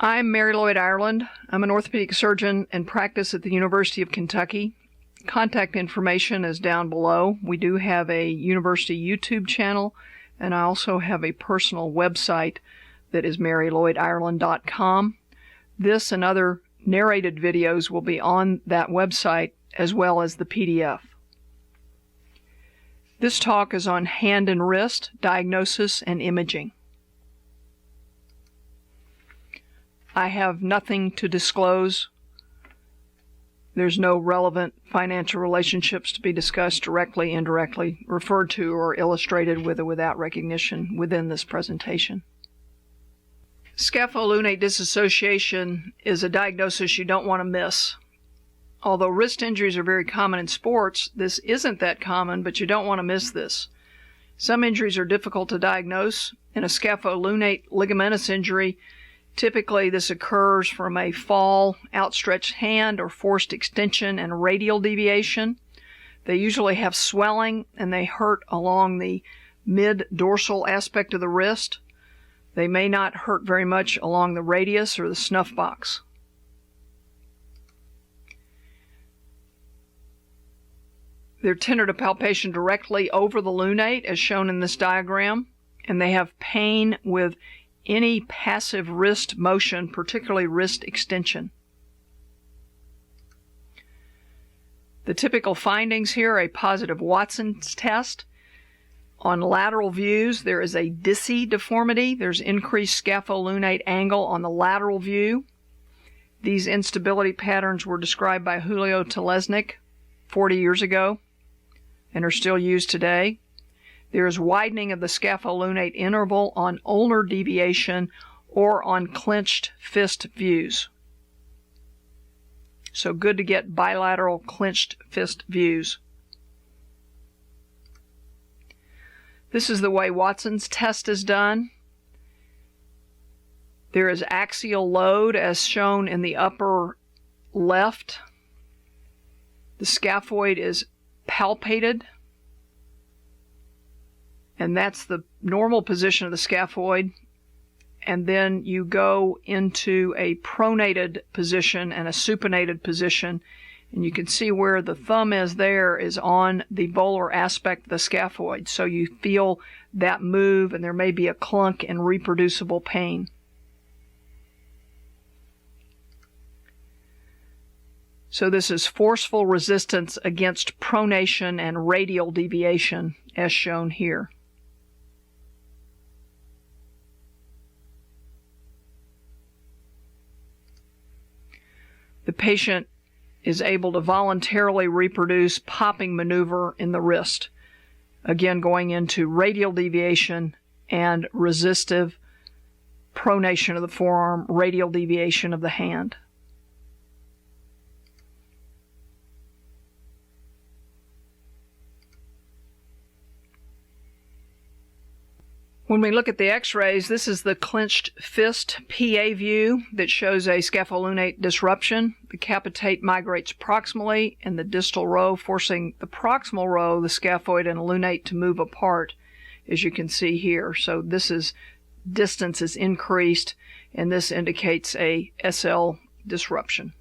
I'm Mary Lloyd Ireland. I'm an orthopedic surgeon and practice at the University of Kentucky. Contact information is down below. We do have a university YouTube channel, and I also have a personal website that is marylloydireland.com. This and other narrated videos will be on that website as well as the PDF. This talk is on hand and wrist diagnosis and imaging. I have nothing to disclose. There's no relevant financial relationships to be discussed directly, indirectly, referred to, or illustrated with or without recognition within this presentation. Scapholunate dissociation is a diagnosis you don't want to miss. Although wrist injuries are very common in sports, this isn't that common, but you don't want to miss this. Some injuries are difficult to diagnose. In a scapholunate ligamentous injury, typically this occurs from a fall, outstretched hand, or forced extension and radial deviation. They usually have swelling and they hurt along the mid-dorsal aspect of the wrist. They may not hurt very much along the radius or the snuff box. They're tender to palpation directly over the lunate, as shown in this diagram, and they have pain with any passive wrist motion, particularly wrist extension. The typical findings here are a positive Watson's test. On lateral views, there is a Dissy deformity. There's increased scapholunate angle on the lateral view. These instability patterns were described by Julio Telesnik 40 years ago and are still used today. There is widening of the scapholunate interval on ulnar deviation or on clenched fist views. So good to get bilateral clenched fist views. This is the way Watson's test is done. There is axial load as shown in the upper left. The scaphoid is palpated, and that's the normal position of the scaphoid. And then you go into a pronated position and a supinated position, and you can see where the thumb is there is on the volar aspect of the scaphoid. So you feel that move, and there may be a clunk and reproducible pain. So this is forceful resistance against pronation and radial deviation, as shown here. The patient is able to voluntarily reproduce popping maneuver in the wrist, again going into radial deviation and resistive pronation of the forearm, radial deviation of the hand. When we look at the X-rays, this is the clenched fist PA view that shows a scapholunate disruption. The capitate migrates proximally in the distal row, forcing the proximal row, the scaphoid and lunate, to move apart, as you can see here. So this is distance is increased, and this indicates a SL disruption.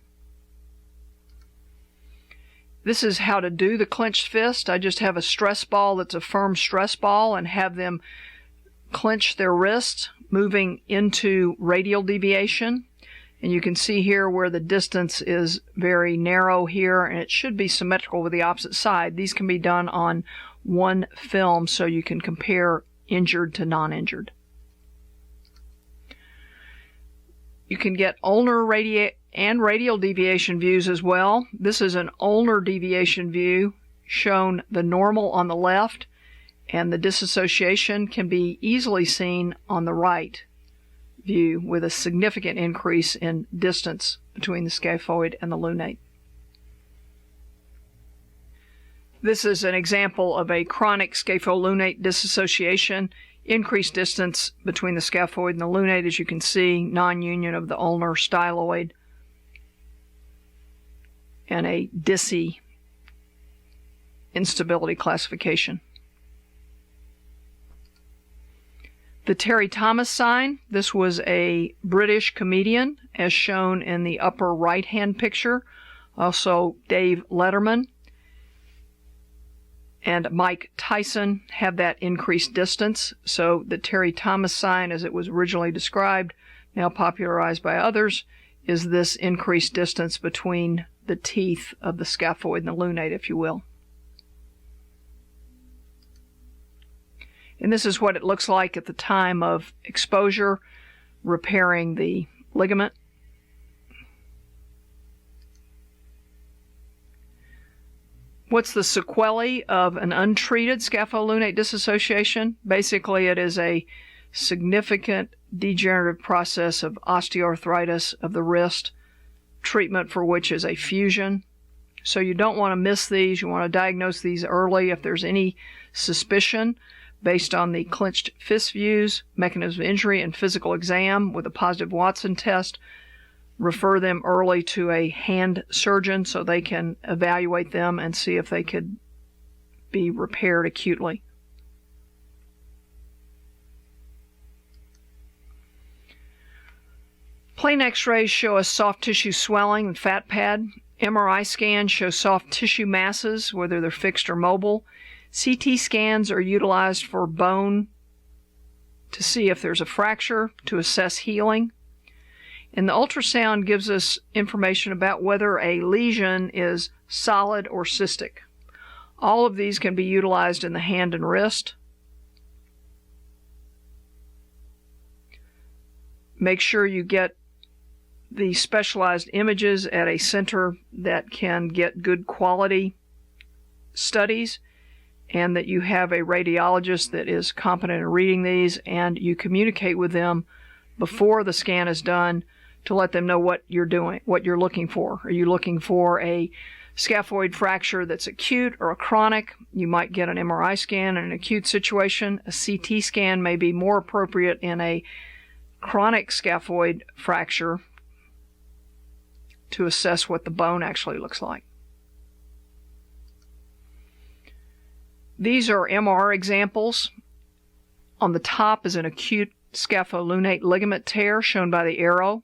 This is how to do the clenched fist. I just have a stress ball that's a firm stress ball and have them clench their wrists, moving into radial deviation. And you can see here where the distance is very narrow here, and it should be symmetrical with the opposite side. These can be done on one film so you can compare injured to non-injured. You can get ulnar and radial deviation views as well. This is an ulnar deviation view, shown the normal on the left, and the dissociation can be easily seen on the right view with a significant increase in distance between the scaphoid and the lunate. This is an example of a chronic scapholunate dissociation, increased distance between the scaphoid and the lunate, as you can see, non-union of the ulnar styloid, and a Dissy instability classification. The Terry Thomas sign, this was a British comedian, as shown in the upper right-hand picture. Also, Dave Letterman and Mike Tyson have that increased distance. So the Terry Thomas sign, as it was originally described, now popularized by others, is this increased distance between the teeth of the scaphoid and the lunate, if you will. And this is what it looks like at the time of exposure, repairing the ligament. What's the sequelae of an untreated scapholunate dissociation? Basically, it is a significant degenerative process of osteoarthritis of the wrist, treatment for which is a fusion. So you don't want to miss these. You want to diagnose these early if there's any suspicion based on the clenched fist views, mechanism of injury, and physical exam with a positive Watson test. Refer them early to a hand surgeon so they can evaluate them and see if they could be repaired acutely. Plain X-rays show a soft tissue swelling and fat pad. MRI scans show soft tissue masses, whether they're fixed or mobile. CT scans are utilized for bone to see if there's a fracture, to assess healing. And the ultrasound gives us information about whether a lesion is solid or cystic. All of these can be utilized in the hand and wrist. Make sure you get the specialized images at a center that can get good quality studies, and that you have a radiologist that is competent in reading these, and you communicate with them before the scan is done to let them know what you're doing, what you're looking for. Are you looking for a scaphoid fracture that's acute or a chronic? You might get an MRI scan in an acute situation. A CT scan may be more appropriate in a chronic scaphoid fracture to assess what the bone actually looks like. These are MR examples. On the top is an acute scapholunate ligament tear shown by the arrow.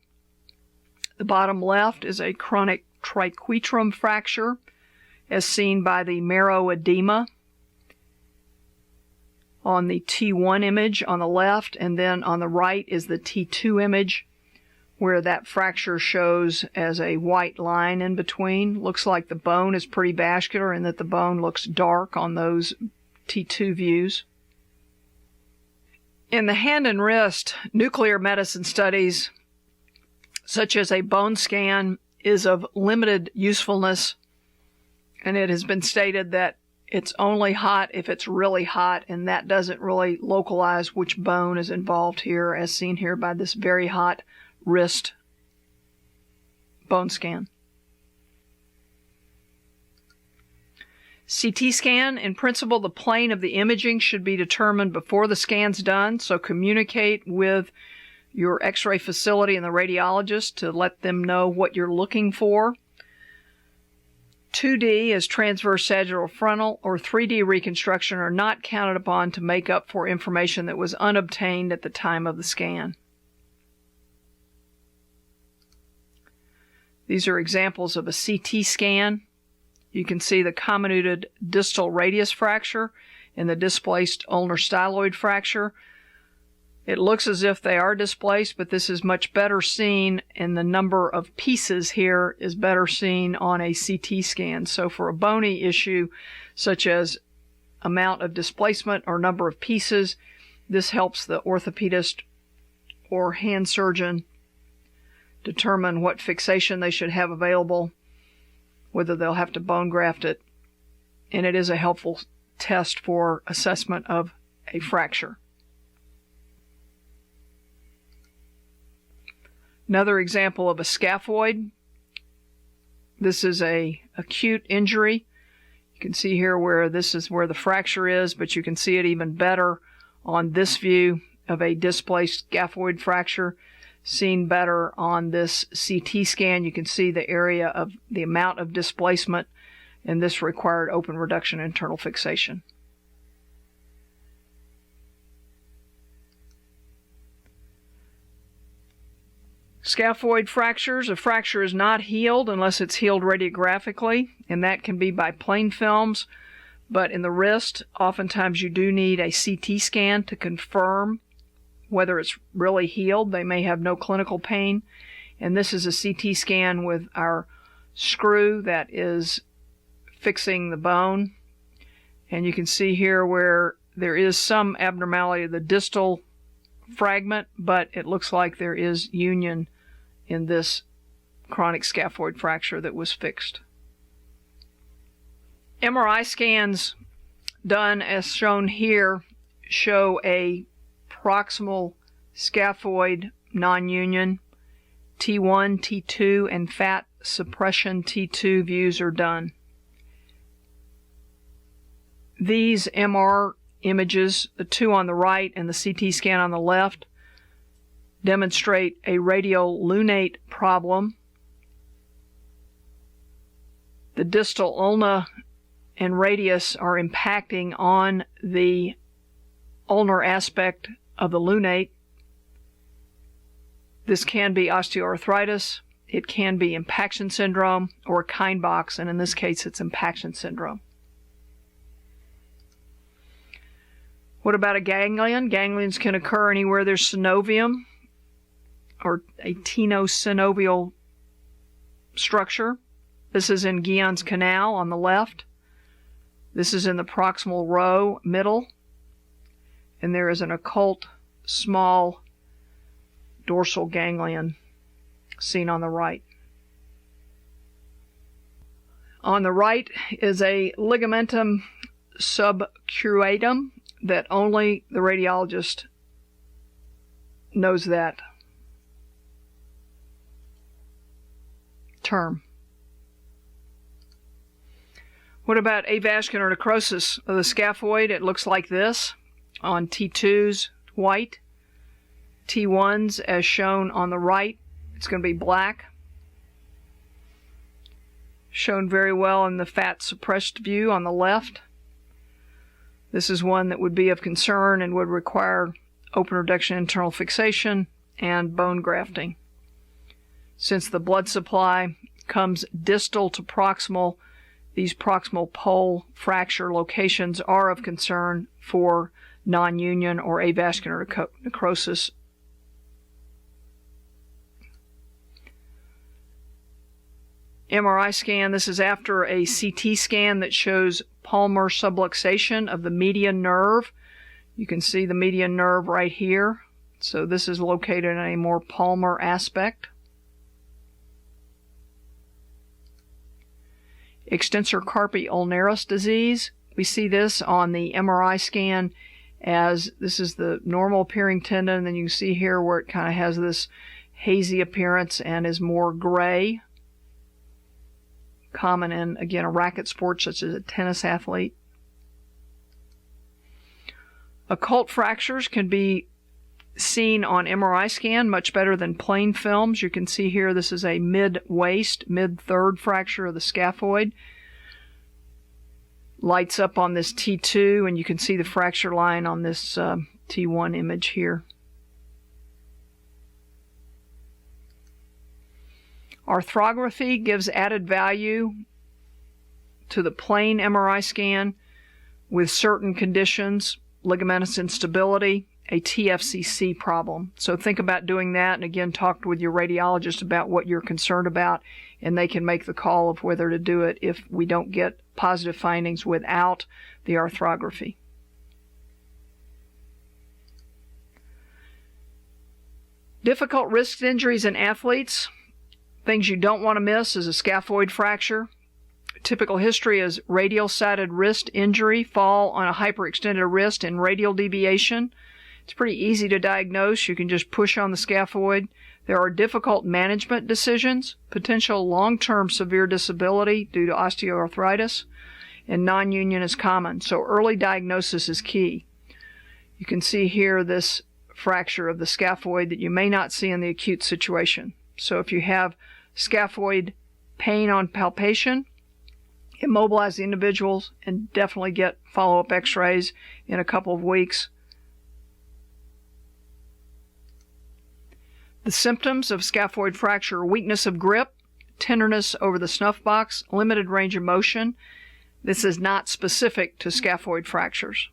The bottom left is a chronic triquetrum fracture as seen by the marrow edema on the T1 image on the left, and then on the right is the T2 image where that fracture shows as a white line in between. Looks like the bone is pretty vascular and that the bone looks dark on those T2 views. In the hand and wrist, nuclear medicine studies such as a bone scan is of limited usefulness, and it has been stated that it's only hot if it's really hot, and that doesn't really localize which bone is involved here, as seen here by this very hot wrist bone scan. CT scan, in principle, the plane of the imaging should be determined before the scan's done, so communicate with your X-ray facility and the radiologist to let them know what you're looking for. 2D is transverse sagittal frontal, or 3D reconstruction are not counted upon to make up for information that was unobtained at the time of the scan. These are examples of a CT scan. You can see the comminuted distal radius fracture and the displaced ulnar styloid fracture. It looks as if they are displaced, but this is much better seen, and the number of pieces here is better seen on a CT scan. So for a bony issue, such as amount of displacement or number of pieces, this helps the orthopedist or hand surgeon determine what fixation they should have available, whether they'll have to bone graft it, and it is a helpful test for assessment of a fracture. Another example of a scaphoid. This is a acute injury. You can see here where this is where the fracture is, but you can see it even better on this view of a displaced scaphoid fracture. Seen better on this CT scan, you can see the area of the amount of displacement, and this required open reduction internal fixation. Scaphoid fractures. A fracture is not healed unless it's healed radiographically, and that can be by plain films. But in the wrist, oftentimes you do need a CT scan to confirm whether it's really healed. They may have no clinical pain. And this is a CT scan with our screw that is fixing the bone. And you can see here where there is some abnormality of the distal fragment, but it looks like there is union in this chronic scaphoid fracture that was fixed. MRI scans done as shown here show a proximal scaphoid nonunion. T1, T2, and fat suppression T2 views are done. These MR images, the two on the right and the CT scan on the left, demonstrate a radial lunate problem. The distal ulna and radius are impacting on the ulnar aspect of the lunate. This can be osteoarthritis, it can be impaction syndrome, or Kienbach's, and in this case it's impaction syndrome. What about a ganglion? Ganglions can occur anywhere there's synovium or a tenosynovial structure. This is in Guillen's canal on the left. This is in the proximal row, middle. And there is an occult small dorsal ganglion seen on the right. On the right is a ligamentum subcruatum that only the radiologist knows that term. What about avascular necrosis of the scaphoid? It looks like this on T2s, white. T1s, as shown on the right, it's going to be black. Shown very well in the fat suppressed view on the left. This is one that would be of concern and would require open reduction internal fixation and bone grafting. Since the blood supply comes distal to proximal, these proximal pole fracture locations are of concern for nonunion or avascular necrosis. MRI scan, this is after a CT scan that shows palmar subluxation of the median nerve. You can see the median nerve right here. So this is located in a more palmar aspect. Extensor carpi ulnaris disease. We see this on the MRI scan as this is the normal appearing tendon, and then you can see here where it kind of has this hazy appearance and is more gray. Common in, again, a racket sport such as a tennis athlete. Occult fractures can be seen on MRI scan much better than plain films. You can see here this is a mid-waist, mid-third fracture of the scaphoid. Lights up on this T2, and you can see the fracture line on this T1 image here. Arthrography gives added value to the plain MRI scan with certain conditions, ligamentous instability, a TFCC problem. So think about doing that, and again, talk with your radiologist about what you're concerned about, and they can make the call of whether to do it if we don't get positive findings without the arthrography. Difficult wrist injuries in athletes. Things you don't want to miss is a scaphoid fracture. Typical history is radial-sided wrist injury, fall on a hyperextended wrist, and radial deviation. It's pretty easy to diagnose. You can just push on the scaphoid. There are difficult management decisions, potential long-term severe disability due to osteoarthritis, and nonunion is common. So early diagnosis is key. You can see here this fracture of the scaphoid that you may not see in the acute situation. So if you have scaphoid pain on palpation, immobilize the individuals and definitely get follow-up X-rays in a couple of weeks. The symptoms of scaphoid fracture are weakness of grip, tenderness over the snuff box, limited range of motion. This is not specific to scaphoid fractures.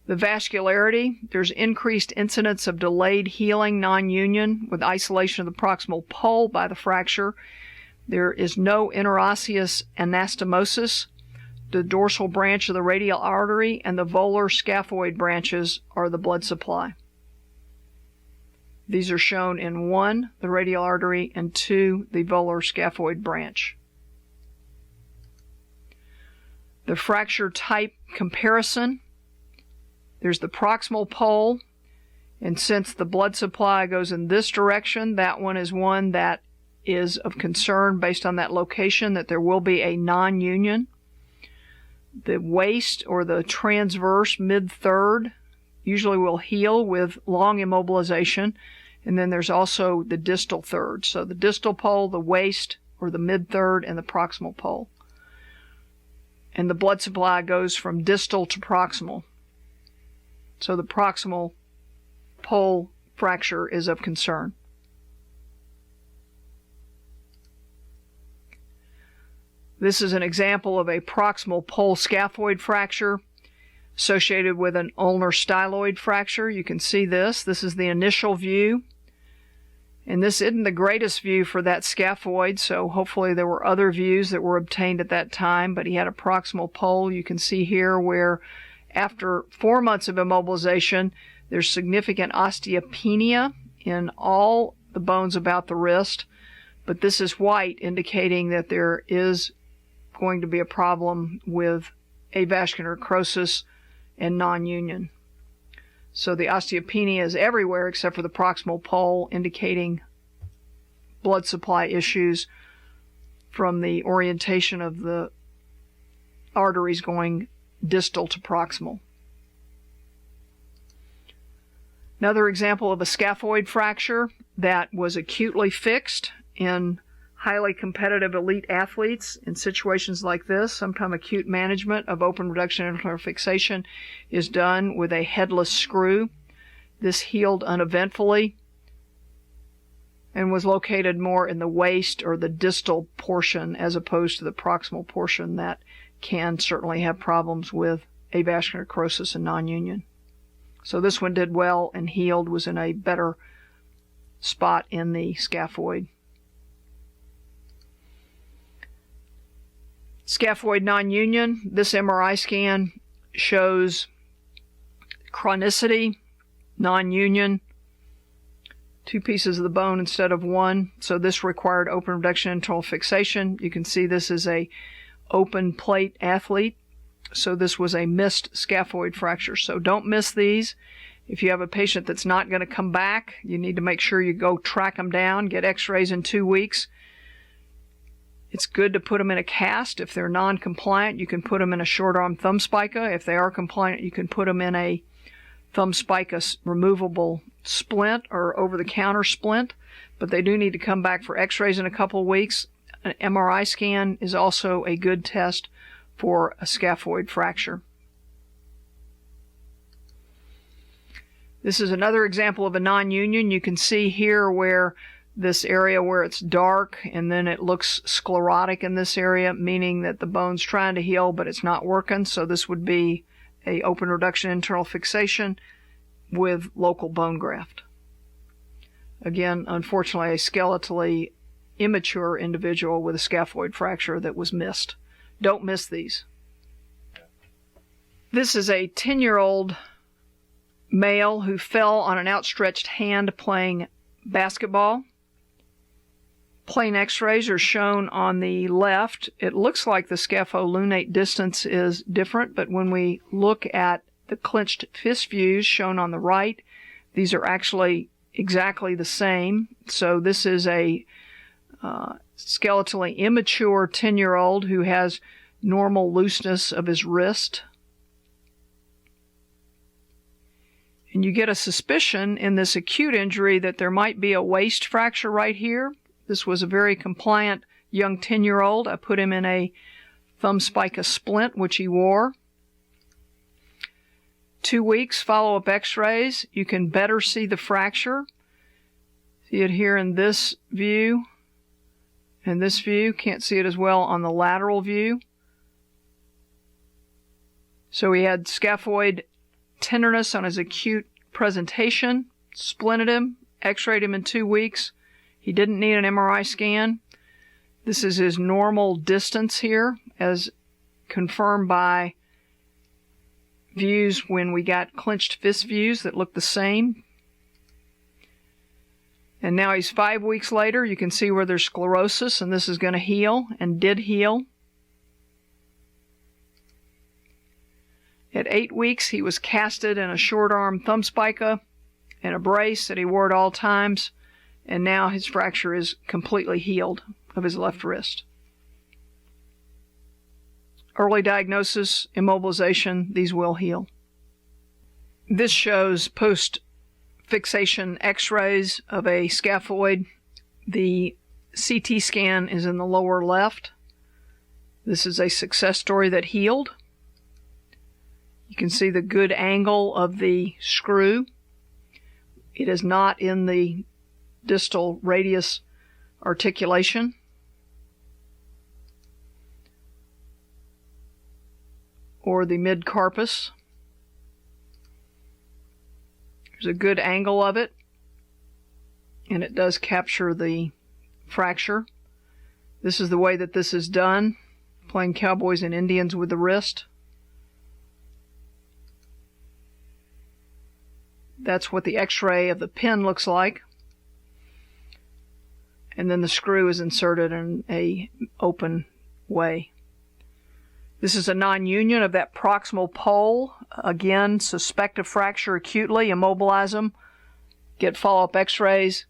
The vascularity, there's increased incidence of delayed healing non-union with isolation of the proximal pole by the fracture. There is no interosseous anastomosis. The dorsal branch of the radial artery and the volar scaphoid branches are the blood supply. These are shown in 1, the radial artery, and 2, the volar scaphoid branch. The fracture type comparison. There's the proximal pole, and since the blood supply goes in this direction, that one is one that is of concern based on that location, that there will be a non-union. The waist or the transverse mid-third usually will heal with long immobilization, and then there's also the distal third. So the distal pole, the waist, or the mid-third, and the proximal pole. And the blood supply goes from distal to proximal. So the proximal pole fracture is of concern. This is an example of a proximal pole scaphoid fracture associated with an ulnar styloid fracture. You can see this. This is the initial view. And this isn't the greatest view for that scaphoid, so hopefully there were other views that were obtained at that time, but he had a proximal pole. You can see here where after 4 months of immobilization, there's significant osteopenia in all the bones about the wrist, but this is white, indicating that there is going to be a problem with avascular necrosis and non-union. So the osteopenia is everywhere except for the proximal pole, indicating blood supply issues from the orientation of the arteries going distal to proximal. Another example of a scaphoid fracture that was acutely fixed in highly competitive elite athletes in situations like this. Sometimes acute management of open reduction internal fixation is done with a headless screw. This healed uneventfully and was located more in the waist or the distal portion as opposed to the proximal portion that can certainly have problems with avascular necrosis and non-union. So this one did well and healed, was in a better spot in the scaphoid. Scaphoid non-union, this MRI scan shows chronicity, non-union, 2 pieces of the bone instead of 1. So this required open reduction internal fixation. You can see this is a open plate athlete. So this was a missed scaphoid fracture. So don't miss these. If you have a patient that's not going to come back, you need to make sure you go track them down, get X-rays in 2 weeks. It's good to put them in a cast. If they're non-compliant, you can put them in a short arm thumb spica. If they are compliant, you can put them in a thumb spica removable splint or over-the-counter splint. But they do need to come back for X-rays in a couple of weeks. An MRI scan is also a good test for a scaphoid fracture. This is another example of a non-union. You can see here where this area where it's dark and then it looks sclerotic in this area, meaning that the bone's trying to heal but it's not working. So this would be a open reduction internal fixation with local bone graft. Again, unfortunately, a skeletally immature individual with a scaphoid fracture that was missed. Don't miss these. This is a 10-year-old male who fell on an outstretched hand playing basketball. Plain X-rays are shown on the left. It looks like the scapholunate distance is different, but when we look at the clenched fist views shown on the right, these are actually exactly the same. So this is a skeletally immature 10-year-old who has normal looseness of his wrist. And you get a suspicion in this acute injury that there might be a waist fracture right here. This was a very compliant young 10-year-old. I put him in a thumb spica splint, which he wore. 2 weeks follow-up X-rays, you can better see the fracture. See it here in this view and this view. Can't see it as well on the lateral view. So he had scaphoid tenderness on his acute presentation, splinted him, X-rayed him in 2 weeks. He didn't need an MRI scan. This is his normal distance here, as confirmed by views when we got clenched fist views that look the same. And now he's 5 weeks later. You can see where there's sclerosis, and this is going to heal, and did heal. At 8 weeks, he was casted in a short-arm thumb spica and a brace that he wore at all times, and now his fracture is completely healed of his left wrist. Early diagnosis, immobilization, these will heal. This shows post-fixation X-rays of a scaphoid. The CT scan is in the lower left. This is a success story that healed. You can see the good angle of the screw. It is not in the distal radius articulation. Or the mid-carpus. There's a good angle of it, and it does capture the fracture. This is the way that this is done, playing cowboys and Indians with the wrist. That's what the X-ray of the pin looks like. And then the screw is inserted in an open way. This is a nonunion of that proximal pole. Again, suspect a fracture acutely, immobilize them, get follow-up X-rays.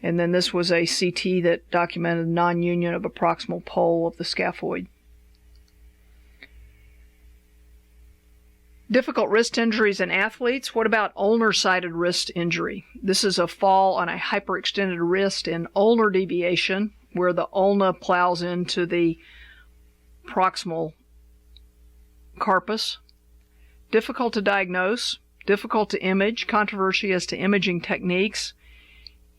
And then this was a CT that documented nonunion of a proximal pole of the scaphoid. Difficult wrist injuries in athletes. What about ulnar-sided wrist injury? This is a fall on a hyperextended wrist in ulnar deviation, where the ulna plows into the proximal carpus. Difficult to diagnose, difficult to image, controversy as to imaging techniques,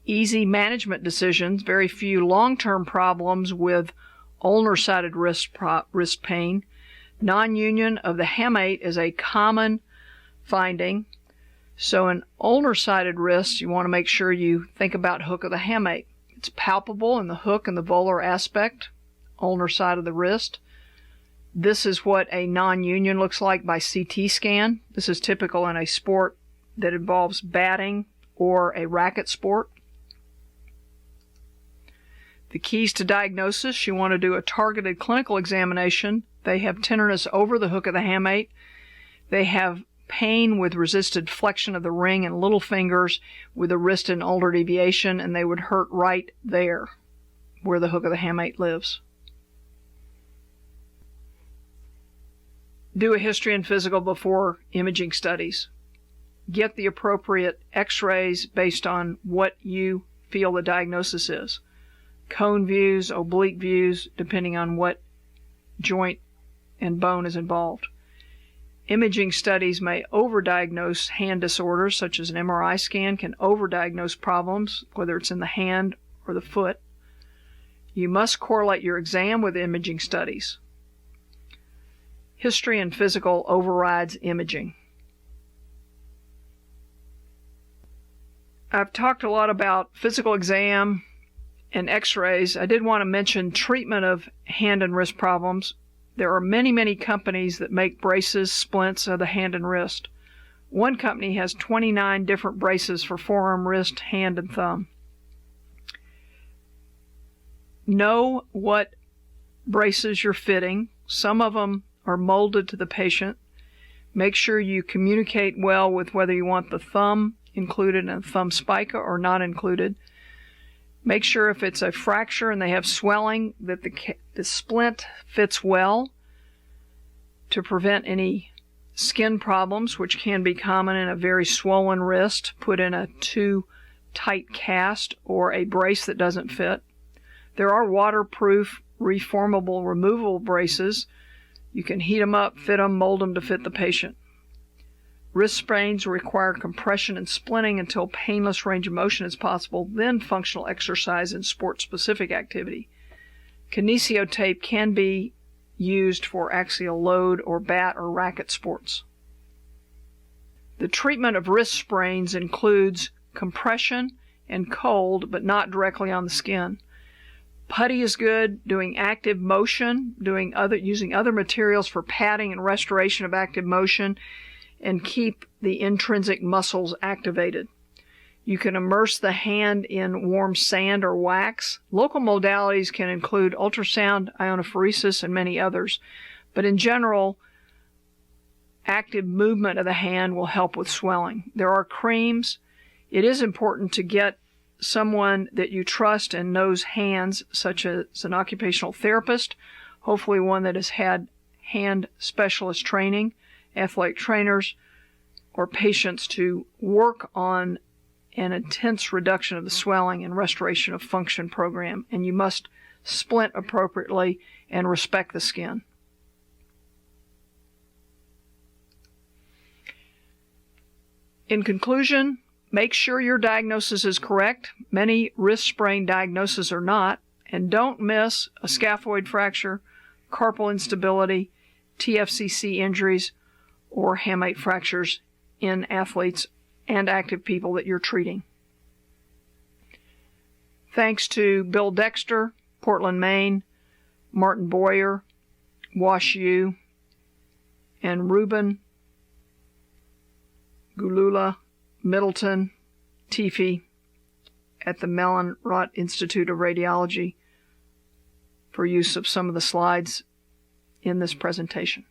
easy management decisions, very few long-term problems with ulnar-sided wrist pain. Non-union of the hamate is a common finding. So in ulnar-sided wrist, you want to make sure you think about hook of the hamate. It's palpable in the hook and the volar aspect, ulnar side of the wrist. This is what a non-union looks like by CT scan. This is typical in a sport that involves batting or a racket sport. The keys to diagnosis, you want to do a targeted clinical examination. They have tenderness over the hook of the hamate. They have pain with resisted flexion of the ring and little fingers with the wrist and ulnar deviation, and they would hurt right there where the hook of the hamate lives. Do a history and physical before imaging studies. Get the appropriate X-rays based on what you feel the diagnosis is. Cone views, oblique views, depending on what joint and bone is involved. Imaging studies may overdiagnose hand disorders, such as an MRI scan can overdiagnose problems, whether it's in the hand or the foot. You must correlate your exam with imaging studies. History and physical overrides imaging. I've talked a lot about physical exam and X-rays. I did want to mention treatment of hand and wrist problems. There are many, many companies that make braces, splints of the hand and wrist. One company has 29 different braces for forearm, wrist, hand, and thumb. Know what braces you're fitting. Some of them are molded to the patient. Make sure you communicate well with whether you want the thumb included in a thumb spica or not included. Make sure if it's a fracture and they have swelling that the splint fits well to prevent any skin problems, which can be common in a very swollen wrist. Put in a too tight cast or a brace that doesn't fit. There are waterproof, reformable, removable braces. You can heat them up, fit them, mold them to fit the patient. Wrist sprains require compression and splinting until painless range of motion is possible, then functional exercise and sport-specific activity. Kinesio tape can be used for axial load or bat or racket sports. The treatment of wrist sprains includes compression and cold, but not directly on the skin. Putty is good, doing active motion, using other materials for padding and restoration of active motion, and keep the intrinsic muscles activated. You can immerse the hand in warm sand or wax. Local modalities can include ultrasound, ionophoresis, and many others, but in general, active movement of the hand will help with swelling. There are creams. It is important to get someone that you trust and knows hands, such as an occupational therapist, hopefully one that has had hand specialist training, athletic trainers, or patients to work on an intense reduction of the swelling and restoration of function program. And you must splint appropriately and respect the skin. In conclusion, make sure your diagnosis is correct. Many wrist sprain diagnoses are not. And don't miss a scaphoid fracture, carpal instability, TFCC injuries, or hamate fractures in athletes and active people that you're treating. Thanks to Bill Dexter, Portland, Maine, Martin Boyer, Wash U, and Ruben Gulula Middleton Tifi at the Mellenrot Institute of Radiology for use of some of the slides in this presentation.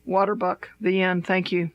Waterbuck, the end. Thank you.